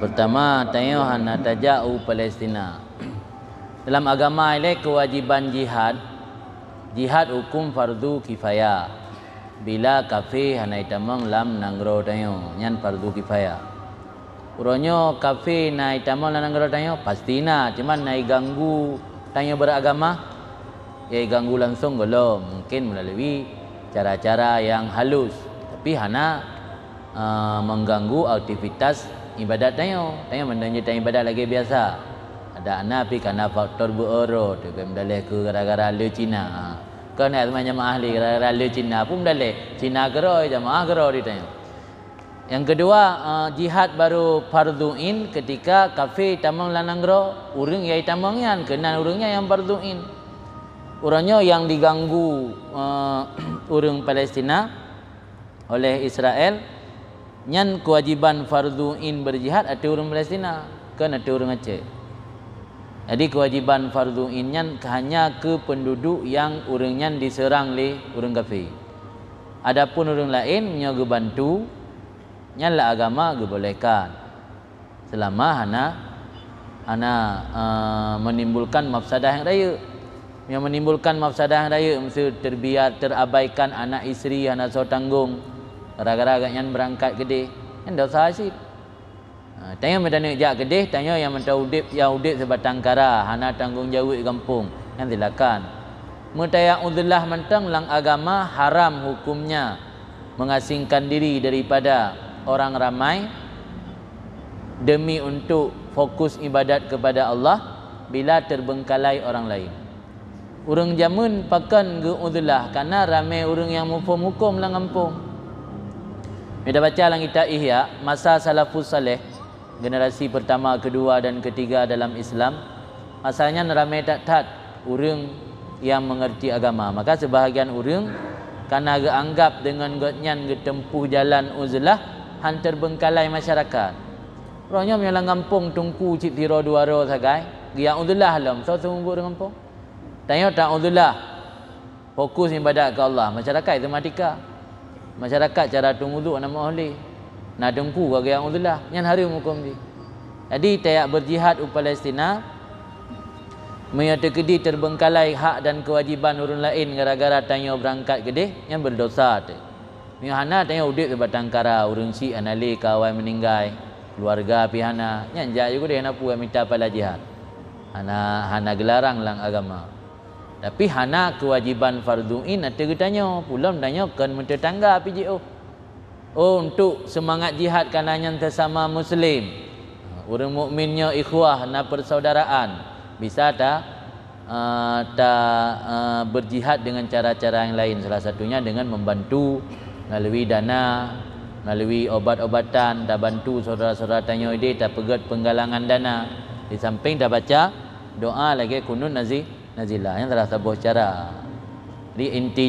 Pertama tanya hana tajau Palestina. Dalam agama ini kewajiban jihad. Jihad hukum fardu kifayah. Bila kafe hana itamang lam nangro tayo, nyan fardu kifayah. Uronyo kafe na itamang lam nangro tayo pastina, cuman na ganggu tayo beragama. Ya ganggu langsung belum, mungkin melalui cara-cara yang halus. Tapi hana mengganggu aktivitas ibadat tayo mendanyakan ibadat lagi biasa. Ada anak pi kana faktor beoro tu pemdaleh ke gara-gara le Cina. Kan ada jemaah ahli gara-gara le Cina pun daleh. Cina gero jemaah gero ditanya. Yang kedua jihad baru fardu in ketika kafir tamang lanang gero, urang yai tamangyan kenan urangnya yang fardu in. Urangnya yang diganggu urang Palestina oleh Israel nyan kewajiban fardu in berjihad ada orang Palestina kan ada orang Aceh. Jadi kewajiban fardu in nyan hanya ke penduduk yang orangnya diserang oleh orang kafir. Adapun orang lain menyogo bantu nyan lah agama dibolehkan selama hana menimbulkan mafsadah yang raya. Yang menimbulkan mafsadah yang raya mesti terabaikan anak isteri hana so tanggung. Gara-gara agaknya berangkat kedih, yang dosa asyik. Tanya medana jak kedih, tanya yang mentah udip sebatang kara, hana tanggung jawab di kampung, yang silakan. Mutaya udillah mentang lang agama haram hukumnya mengasingkan diri daripada orang ramai demi untuk fokus ibadat kepada Allah bila terbengkalai orang lain. Urang jamun pakan ke udillah karena ramai orang yang mufhum hukum lang kampung. Kita baca dalam kitab Ihya, masa salafus saleh, generasi pertama, kedua dan ketiga dalam Islam, asalnya ramai tak orang yang mengerti agama. Maka sebahagian orang karena anggap dengan gotnyan tempuh jalan uzlah hantar bengkalai masyarakat. Orangnya menyalang kampung tungku cip tiro dua ro sagai, dia uzlah lam, so semua orang kampung. Tanya tak uzlah, fokus ibadat ke Allah, masyarakat itu matika. Masyarakat cara tunggu nama ahli nak tunggu bagi yang Allah yang hari hukum di. Jadi tayak berjihad di Palestina menyatakan terbengkalai hak dan kewajiban orang lain gara-gara tanya berangkat gede yang berdosa tu. Mihana tanya udip sebatang kara urang si anali kawan meninggal keluarga pihana yang jak juga dia nak puas minta pala jihad. Hana gelarang lang agama. Tapi hana kewajiban fardu in ada tanya pulang tanya kan mentetangga PJO. Oh untuk semangat jihad kananya sesama muslim. Orang mukminnya ikhwah na persaudaraan. Bisa tak berjihad dengan cara-cara yang lain, salah satunya dengan membantu melalui dana, melalui obat-obatan, tak bantu saudara-saudara tanya ide tak pegat penggalangan dana. Di samping tak baca doa lagi kunun nazilah yang telah sebuah cara. Jadi inti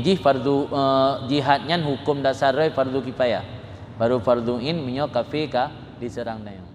jihadnya hukum dasar fardu kifayah. Baru fardu in menyo kafir ka diserang dayo.